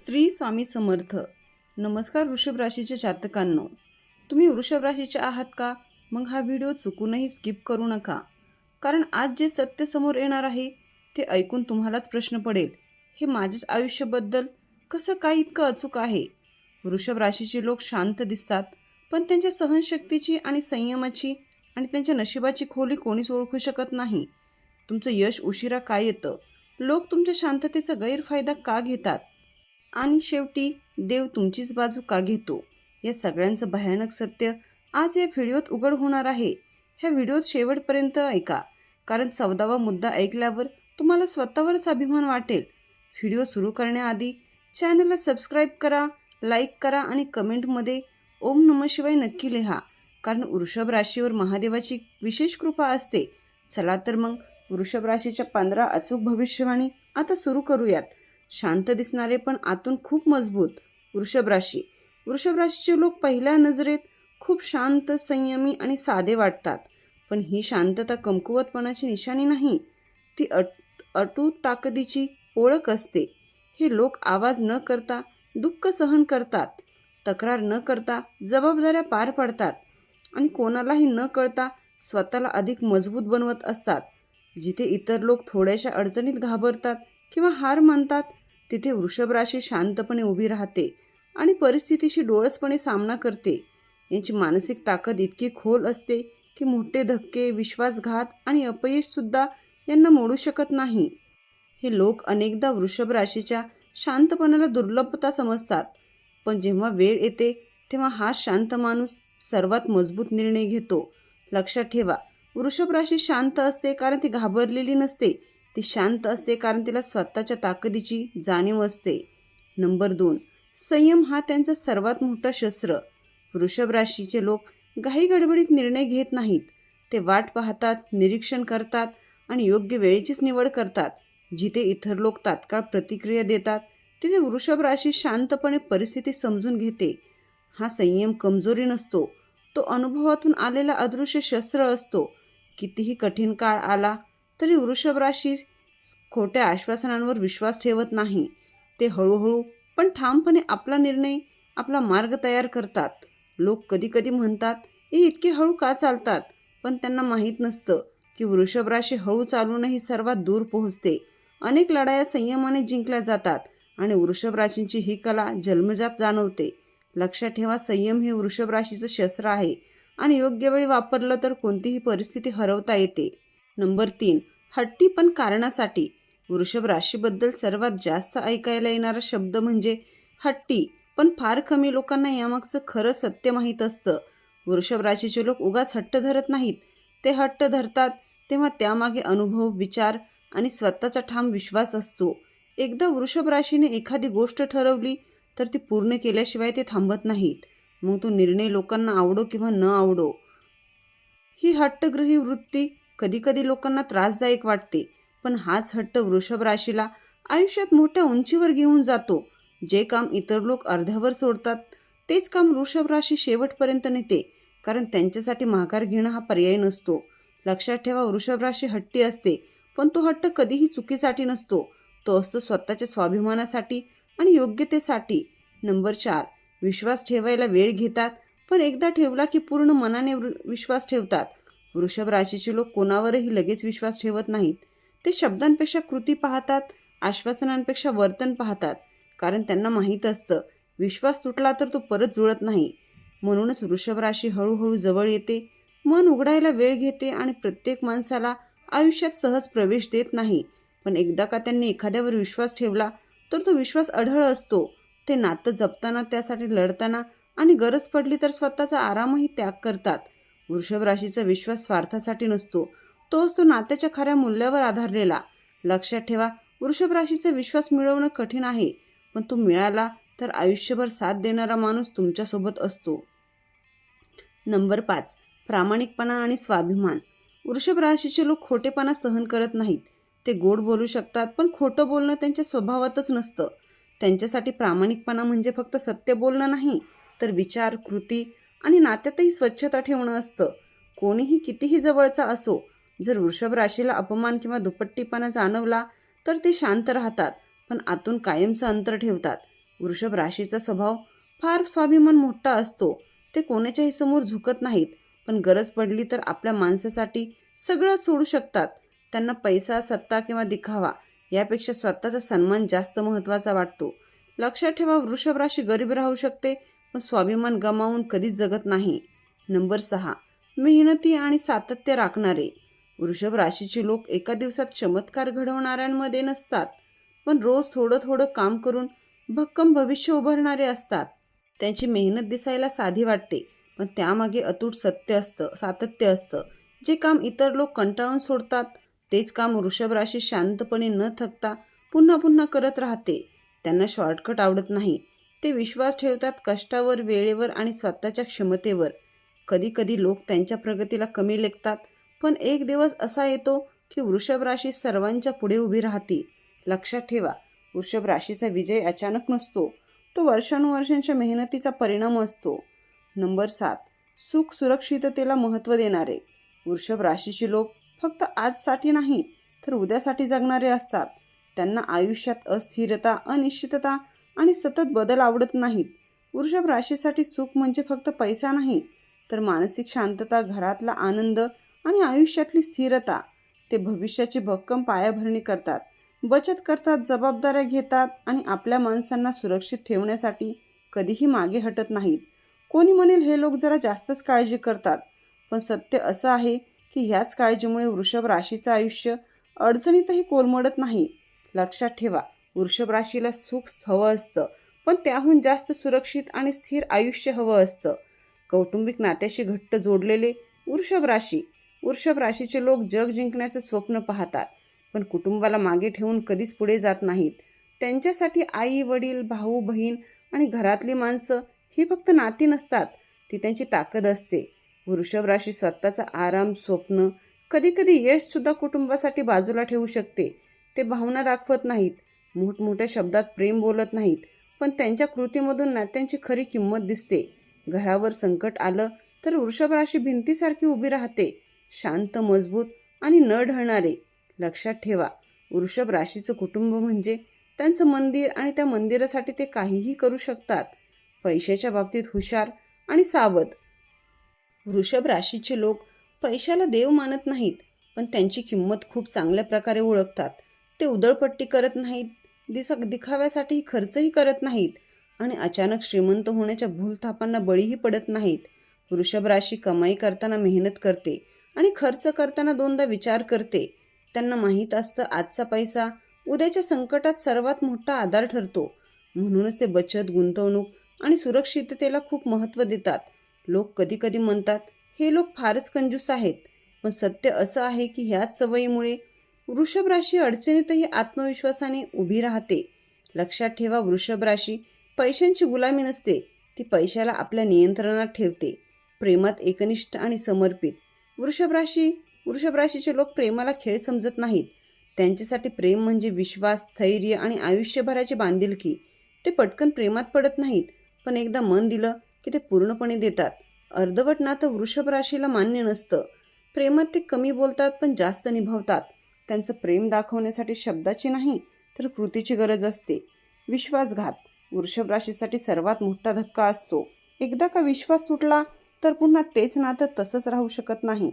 श्री स्वामी समर्थ. नमस्कार वृषभ राशीच्या जातकांनो, तुम्ही वृषभ राशीचे आहात का? मग हा व्हिडिओ चुकूनही स्किप करू नका, कारण आज जे सत्य समोर येणार आहे ते ऐकून तुम्हालाच प्रश्न पडेल, हे माझ्याच आयुष्याबद्दल कसं काय इतकं अचूक आहे? वृषभ राशीचे लोक शांत दिसतात, पण त्यांच्या सहनशक्तीची आणि संयमाची आणि त्यांच्या नशिबाची खोली कोणीच ओळखू शकत नाही. तुमचं यश उशिरा का येतं? लोक तुमच्या शांततेचा गैरफायदा का घेतात? आणि शेवटी देव तुमचीच बाजू का घेतो? या सगळ्यांचं भयानक सत्य आज या व्हिडिओत उघड होणार आहे. ह्या व्हिडिओत शेवटपर्यंत ऐका, कारण 14वा मुद्दा ऐकल्यावर तुम्हाला स्वतःवरच अभिमान वाटेल. व्हिडिओ सुरू करण्याआधी चॅनलला सबस्क्राईब करा, लाईक करा आणि कमेंटमध्ये ओम नमः शिवाय नक्की लिहा, कारण वृषभ राशीवर महादेवाची विशेष कृपा असते. चला तर मग वृषभ राशीच्या 15 अचूक भविष्यवाणी आता सुरू करूयात. शांत दिसणारे पण आतून खूप मजबूत. वृषभ राशी. वृषभ राशीचे लोक पहिल्या नजरेत खूप शांत, संयमी आणि साधे वाटतात, पण ही शांतता कमकुवतपणाची निशाणी नाही, ती अटूट ताकदीची ओळख असते. हे लोक आवाज न करता दुःख सहन करतात, तक्रार न करता जबाबदाऱ्या पार पाडतात आणि कोणालाही न कळता स्वतःला अधिक मजबूत बनवत असतात. जिथे इतर लोक थोड्याशा अडचणीत घाबरतात किंवा हार मानतात, तिथे वृषभ राशी शांतपणे उभी राहते आणि परिस्थितीशी डोळसपणे सामना करते. यांची मानसिक ताकद इतकी खोल असते की मोठे धक्के, विश्वासघात आणि अपयशसुद्धा यांना मोडू शकत नाही. हे लोक अनेकदा वृषभ राशीच्या शांतपणाला दुर्लभता समजतात, पण जेव्हा वेळ येते तेव्हा हा शांत माणूस सर्वात मजबूत निर्णय घेतो. लक्षात ठेवा, वृषभ राशी शांत असते कारण ती घाबरलेली नसते, ती शांत असते कारण तिला स्वतःच्या ताकदीची जाणीव असते. नंबर 2, संयम हा त्यांचा सर्वात मोठा शस्त्र. वृषभ राशीचे लोक घाई गडबडीत निर्णय घेत नाहीत. ते वाट पाहतात, निरीक्षण करतात आणि योग्य वेळेचीच निवड करतात. जिथे इतर लोक तात्काळ प्रतिक्रिया देतात, तिथे वृषभ राशी शांतपणे परिस्थिती समजून घेते. हा संयम कमजोरी नसतो, तो अनुभवातून आलेला अदृश्य शस्त्र असतो. कितीही कठीण काळ आला तरी वृषभ राशी खोट्या आश्वासनांवर विश्वास ठेवत नाही. ते हळूहळू पण ठामपणे आपला निर्णय, आपला मार्ग तयार करतात. लोक कधी कधी म्हणतात, हे इतके हळू का चालतात? पण त्यांना माहीत नसतं की वृषभ राशी हळू चालूनही सर्वात दूर पोहोचते. अनेक लढाया संयमाने जिंकल्या जातात आणि वृषभ राशींची ही कला जन्मजात जाणवते. लक्षात ठेवा, संयम हे वृषभ राशीचं शस्त्र आहे आणि योग्य वेळी वापरलं तर कोणतीही परिस्थिती हरवता येते. नंबर 3, हट्टी पण कारणासाठी. वृषभ राशीबद्दल सर्वात जास्त ऐकायला येणारा शब्द म्हणजे हट्टी, पण फार कमी लोकांना यामागचं खरं सत्य माहीत असतं. वृषभ राशीचे लोक उगाच हट्ट धरत नाहीत. ते हट्ट धरतात तेव्हा त्यामागे अनुभव, विचार आणि स्वतःचा ठाम विश्वास असतो. एकदा वृषभ राशीने एखादी गोष्ट ठरवली तर ती पूर्ण केल्याशिवाय ते थांबत नाहीत. मग तो निर्णय लोकांना आवडो किंवा न आवडो. ही हट्टग्रही वृत्ती कधीकधी लोकांना त्रासदायक वाटते, पण हाच हट्ट वृषभ राशीला आयुष्यात मोठ्या उंचीवर घेऊन जातो. जे काम इतर लोक अर्ध्यावर सोडतात, तेच काम वृषभ राशी शेवटपर्यंत नेते, कारण त्यांच्यासाठी माघार घेणं हा पर्याय नसतो. लक्षात ठेवा, वृषभ राशी हट्टी असते, पण तो हट्ट कधीही चुकीसाठी नसतो. तो असतो स्वतःच्या स्वाभिमानासाठी आणि योग्यतेसाठी. नंबर 4, विश्वास ठेवायला वेळ घेतात, पण एकदा ठेवला की पूर्ण मनाने विश्वास ठेवतात. वृषभ राशीचे लोक कोणावरही लगेच विश्वास ठेवत नाहीत. ते शब्दांपेक्षा कृती पाहतात, आश्वासनांपेक्षा वर्तन पाहतात, कारण त्यांना माहीत असतं विश्वास तुटला तर तो परत जुळत नाही. म्हणूनच वृषभ राशी हळूहळू जवळ येते, मन उघडायला वेळ घेते आणि प्रत्येक माणसाला आयुष्यात सहज प्रवेश देत नाही. पण एकदा का त्यांनी एखाद्यावर विश्वास ठेवला तर तो विश्वास अढळ असतो. ते नातं जपताना, त्यासाठी लढताना आणि गरज पडली तर स्वतःचा आरामही त्याग करतात. वृषभ राशीचा विश्वास स्वार्थासाठी नसतो, तो असतो नात्याच्या खऱ्या मूल्यावर आधारलेला. लक्षात ठेवा, वृषभ राशीचा विश्वास मिळवणं कठीण आहे, पण तो मिळाला तर आयुष्यभर साथ देणारा माणूस तुमच्यासोबत असतो. नंबर 5, प्रामाणिकपणा आणि स्वाभिमान. वृषभ राशीचे लोक खोटेपणा सहन करत नाहीत. ते गोड बोलू शकतात, पण खोटं बोलणं त्यांच्या स्वभावातच नसतं. त्यांच्यासाठी प्रामाणिकपणा म्हणजे फक्त सत्य बोलणं नाही, तर विचार, कृती आणि नात्यातही स्वच्छता ठेवणं असतं. कोणीही कितीही जवळचा असो, जर वृषभ राशीला अपमान किंवा दुपट्टीपणा जाणवला तर ते शांत राहतात, पण आतून कायमचं अंतर ठेवतात. वृषभ राशीचा स्वभाव फार स्वाभिमान मोठा असतो. ते कोणाच्याही समोर झुकत नाहीत, पण गरज पडली तर आपल्या माणसासाठी सगळं सोडू शकतात. त्यांना पैसा, सत्ता किंवा दिखावा यापेक्षा स्वतःचा सन्मान जास्त महत्त्वाचा वाटतो. लक्षात ठेवा, वृषभ राशी गरीब राहू शकते, पण स्वाभिमान गमावून कधीच जगत नाही. नंबर 6, मेहनती आणि सातत्य राखणारे. वृषभ राशीचे लोक एका दिवसात चमत्कार घडवणाऱ्यांमध्ये नसतात, पण रोज थोडं थोडं काम करून भक्कम भविष्य उभारणारे असतात. त्यांची मेहनत दिसायला साधी वाटते, पण त्यामागे अतूट सातत्य असतं. जे काम इतर लोक कंटाळून सोडतात, तेच काम वृषभ राशी शांतपणे न थकता पुन्हा पुन्हा करत राहते. त्यांना शॉर्टकट आवडत नाही. ते विश्वास ठेवतात कष्टावर, वेळेवर आणि स्वतःच्या क्षमतेवर. कधी कधी लोक त्यांच्या प्रगतीला कमी लेखतात, पण एक दिवस असा येतो की वृषभ राशी सर्वांच्या पुढे उभी राहते. लक्षात ठेवा, वृषभ राशीचा विजय अचानक नसतो. तो वर्षानुवर्षांच्या मेहनतीचा परिणाम असतो. नंबर 7, सुख सुरक्षिततेला महत्त्व देणारे. वृषभ राशीचे लोक फक्त आजसाठी नाही, तर उद्यासाठी जगणारे असतात. त्यांना आयुष्यात अस्थिरता, अनिश्चितता आणि सतत बदल आवडत नाहीत. वृषभ राशीसाठी सुख म्हणजे फक्त पैसा नाही, तर मानसिक शांतता, घरातला आनंद आणि आयुष्यातली स्थिरता. ते भविष्याची भक्कम पायाभरणी करतात, बचत करतात, जबाबदाऱ्या घेतात आणि आपल्या माणसांना सुरक्षित ठेवण्यासाठी कधीही मागे हटत नाहीत. कोणी म्हणेल हे लोक जरा जास्तच काळजी करतात, पण सत्य असं आहे की ह्याच काळजीमुळे वृषभ राशीचं आयुष्य अडचणीतही कोलमडत नाही. लक्षात ठेवा, वृषभ राशीला सुख हवं असतं, पण त्याहून जास्त सुरक्षित आणि स्थिर आयुष्य हवं असतं. कौटुंबिक नात्याशी घट्ट जोडलेले वृषभ राशीचे लोक जग जिंकण्याचं स्वप्न पाहतात, पण कुटुंबाला मागे ठेवून कधीच पुढे जात नाहीत. त्यांच्यासाठी आई, वडील, भाऊ, बहीण आणि घरातली माणसं ही फक्त नाती नसतात, ती त्यांची ताकद असते. वृषभ राशी स्वतःचा आराम, स्वप्न, कधीकधी यशसुद्धा कुटुंबासाठी बाजूला ठेवू शकते. ते भावना दाखवत नाहीत, मोठमोठ्या शब्दात प्रेम बोलत नाहीत, पण त्यांच्या कृतीमधून नात्यांची खरी किंमत दिसते. घरावर संकट आलं तर वृषभ राशी भिंतीसारखी उभी राहते, शांत, मजबूत आणि न ढळणारे. लक्षात ठेवा, वृषभ राशीचं कुटुंब म्हणजे त्यांचं मंदिर आणि त्या मंदिरासाठी ते काहीही करू शकतात. पैशाच्या बाबतीत हुशार आणि सावध. वृषभ राशीचे लोक पैशाला देव मानत नाहीत, पण त्यांची किंमत खूप चांगल्या प्रकारे ओळखतात. ते उधळपट्टी करत नाहीत, दिखाव्यासाठी खर्चही करत नाहीत आणि अचानक श्रीमंत होण्याच्या भूलथापांना बळीही पडत नाहीत. वृषभ राशी कमाई करताना मेहनत करते आणि खर्च करताना दोनदा विचार करते. त्यांना माहीत असतं आजचा पैसा उद्याच्या संकटात सर्वात मोठा आधार ठरतो. म्हणूनच ते बचत, गुंतवणूक आणि सुरक्षिततेला खूप महत्त्व देतात. लोक कधी कधी म्हणतात हे लोक फारच कंजूस आहेत, पण सत्य असं आहे की ह्याच सवयीमुळे वृषभ राशी अडचणीतही आत्मविश्वासाने उभी राहते. लक्षात ठेवा, वृषभ राशी पैशांची गुलामी नसते, ती पैशाला आपल्या नियंत्रणात ठेवते. प्रेमात एकनिष्ठ आणि समर्पित. वृषभ राशीचे लोक प्रेमाला खेळ समजत नाहीत. त्यांच्यासाठी प्रेम म्हणजे विश्वास, स्थैर्य आणि आयुष्यभराची बांधिलकी. ते पटकन प्रेमात पडत नाहीत, पण एकदा मन दिलं की ते पूर्णपणे देतात. अर्धवट नातं वृषभ राशीला मान्य नसतं. प्रेमात ते कमी बोलतात, पण जास्त निभावतात. त्यांचं प्रेम दाखवण्यासाठी शब्दाची नाही, तर कृतीची गरज असते. विश्वासघात वृषभ राशीसाठी सर्वात मोठा धक्का असतो. एकदा का विश्वास तुटला तर पुन्हा तेच नातं तसंच राहू शकत नाही.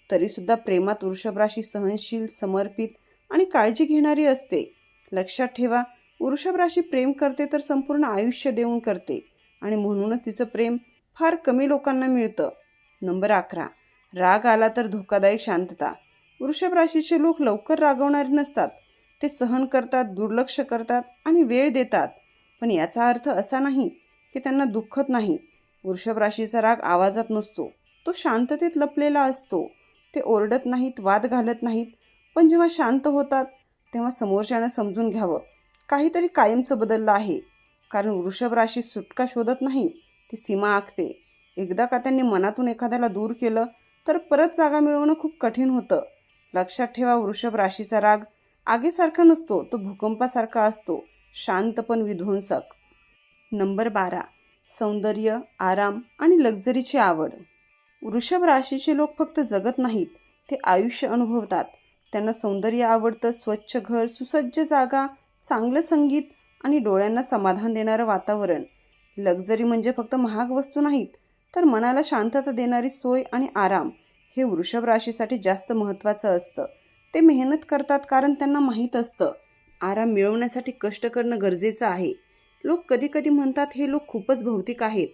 तरीसुद्धा प्रेमात वृषभ राशी सहनशील, समर्पित आणि काळजी घेणारी असते. लक्षात ठेवा, वृषभ राशी प्रेम करते तर संपूर्ण आयुष्य देऊन करते आणि म्हणूनच तिचं प्रेम फार कमी लोकांना मिळतं. नंबर 11, राग आला तर धोकादायक शांतता. वृषभ राशीचे लोक लवकर रागवणारे नसतात. ते सहन करतात, दुर्लक्ष करतात आणि वेळ देतात, पण याचा अर्थ असा नाही की त्यांना दुःखत नाही. वृषभ राशीचा राग आवाजात नसतो, तो शांततेत लपलेला असतो. ते ओरडत नाहीत, वाद घालत नाहीत, पण जेव्हा शांत होतात तेव्हा समोरच्यानं समजून घ्यावं काहीतरी कायमचं बदललं आहे. कारण वृषभ राशी सुटका शोधत नाही, ती सीमा आखते. एकदा का त्यांनी मनातून एखाद्याला दूर केलं तर परत जागा मिळवणं खूप कठीण होतं. लक्षात ठेवा, वृषभ राशीचा राग आगीसारखा नसतो, तो भूकंपासारखा असतो, शांत पण विध्वंसक. नंबर 12, सौंदर्य, आराम आणि लक्झरीची आवड. वृषभ राशीचे लोक फक्त जगत नाहीत, ते आयुष्य अनुभवतात. त्यांना सौंदर्य आवडतं, स्वच्छ घर, सुसज्ज जागा, चांगलं संगीत आणि डोळ्यांना समाधान देणारं वातावरण. लक्झरी म्हणजे फक्त महाग वस्तू नाहीत, तर मनाला शांतता देणारी सोय आणि आराम हे वृषभ राशीसाठी जास्त महत्त्वाचं असतं. ते मेहनत करतात कारण त्यांना माहीत असतं आराम मिळवण्यासाठी कष्ट करणं गरजेचं आहे. लोक कधी कधी म्हणतात हे लोक खूपच भौतिक आहेत,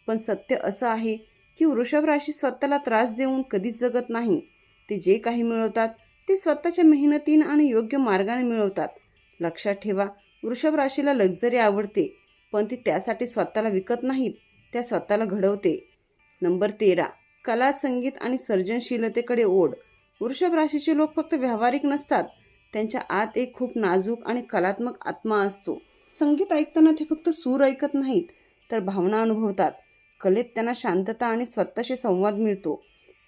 पण सत्य असं आहे की वृषभ राशी स्वतःला त्रास देऊन कधीच जगत नाही. ते जे काही मिळवतात ते स्वतःच्या मेहनतीनं आणि योग्य मार्गाने मिळवतात. लक्षात ठेवा, वृषभ राशीला लक्झरी आवडते, पण ती त्यासाठी स्वतःला विकत नाहीत, त्या स्वतःला घडवते. नंबर 13, कला, संगीत आणि सर्जनशीलतेकडे ओढ. वृषभ राशीचे लोक फक्त व्यावहारिक नसतात, त्यांच्या आत एक खूप नाजूक आणि कलात्मक आत्मा असतो. संगीत ऐकताना ते फक्त सूर ऐकत नाहीत, तर भावना अनुभवतात. कलेत त्यांना शांतता आणि स्वतःशी संवाद मिळतो.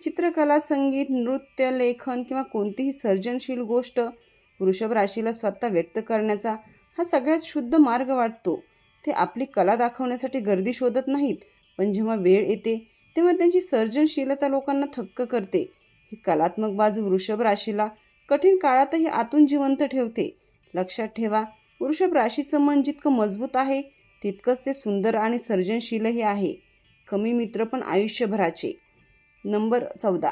चित्रकला, संगीत, नृत्य, लेखन किंवा कोणतीही सर्जनशील गोष्ट वृषभ राशीला स्वतः व्यक्त करण्याचा हा सगळ्यात शुद्ध मार्ग वाटतो. ते आपली कला दाखवण्यासाठी गर्दी शोधत नाहीत, पण जेव्हा वेळ येते तेव्हा त्यांची सर्जनशीलता लोकांना थक्क करते. ही कलात्मक बाजू वृषभ राशीला कठीण काळातही आतून जिवंत ठेवते. लक्षात ठेवा, वृषभ राशीचं मन जितकं मजबूत आहे तितकंच ते सुंदर आणि सर्जनशीलही आहे. कमी मित्र पण आयुष्यभराचे. नंबर 14,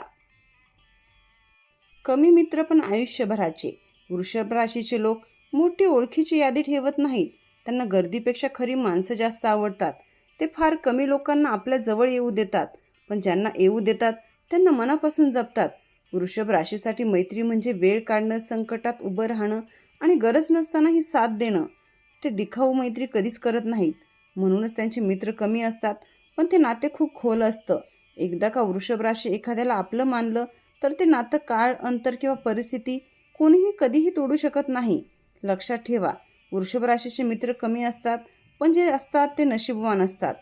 कमी मित्र पण आयुष्यभराचे. वृषभ राशीचे लोक मोठी ओळखीची यादी ठेवत नाहीत. त्यांना गर्दीपेक्षा खरी माणसं जास्त आवडतात. ते फार कमी लोकांना आपल्या जवळ येऊ देतात, पण ज्यांना येऊ देतात त्यांना मनापासून जपतात. वृषभ राशीसाठी मैत्री म्हणजे वेळ काढणं, संकटात उभं राहणं आणि गरज नसतानाही साथ देणं. ते दिखाऊ मैत्री कधीच करत नाहीत, म्हणूनच त्यांचे मित्र कमी असतात, पण ते नाते खूप खोल असतं. एकदा का वृषभ राशी एखाद्याला आपलं मानलं तर ते नातं काळ, अंतर किंवा परिस्थिती कोणीही कधीही तोडू शकत नाही. लक्षात ठेवा, वृषभ राशीचे मित्र कमी असतात, पण जे असतात ते नशीबवान असतात.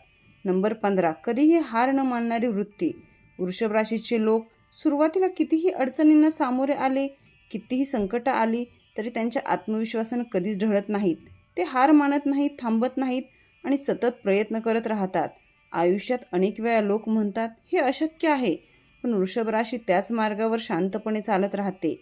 नंबर 15, कधीही हार न मानणारी वृत्ती. वृषभ राशीचे लोक सुरुवातीला कितीही अडचणींना सामोरे आले, कितीही संकटं आली, तरी त्यांच्या आत्मविश्वासानं कधीच ढळत नाहीत. ते हार मानत नाहीत, थांबत नाहीत आणि सतत प्रयत्न करत राहतात. आयुष्यात अनेक वेळा लोक म्हणतात हे अशक्य आहे, पण वृषभ राशी त्याच मार्गावर शांतपणे चालत राहते.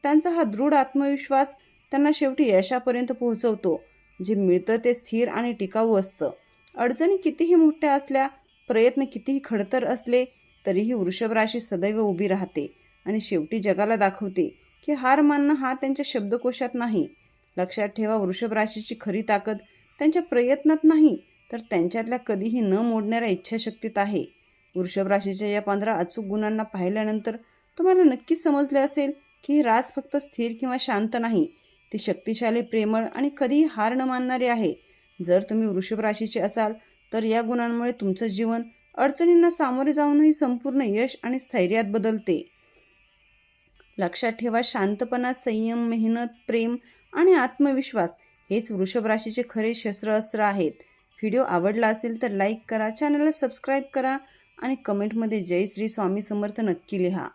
त्यांचा हा दृढ आत्मविश्वास त्यांना शेवटी यशापर्यंत पोहोचवतो. जे मिळतं ते स्थिर आणि टिकाऊ असतं. अडचणी कितीही मोठ्या असल्या, प्रयत्न कितीही खडतर असले, तरीही वृषभ राशी सदैव उभी राहते आणि शेवटी जगाला दाखवते की हार मानणं हा त्यांच्या शब्दकोशात नाही. लक्षात ठेवा, वृषभ राशीची खरी ताकद त्यांच्या प्रयत्नात नाही, तर त्यांच्यातल्या कधीही न मोडणाऱ्या इच्छाशक्तीत आहे. वृषभ राशीच्या या 15 अचूक गुणांना पाहिल्यानंतर तुम्हाला नक्कीच समजले असेल की हे राज फक्त स्थिर किंवा शांत नाही, ते शक्तिशाली, प्रेमळ आणि कधीही हार न मानणारे आहे. जर तुम्ही वृषभ राशीचे असाल तर या गुणांमुळे तुमचं जीवन अडचणींना सामोरे जाऊनही संपूर्ण यश आणि स्थैर्यात बदलते. लक्षात ठेवा, शांतपणा, संयम, मेहनत, प्रेम आणि आत्मविश्वास हेच वृषभ राशीचे खरे शस्त्र आहेत. व्हिडिओ आवडला असेल तर लाईक करा, चॅनलला सबस्क्राईब करा आणि कमेंटमध्ये जय श्री स्वामी समर्थ नक्की लिहा.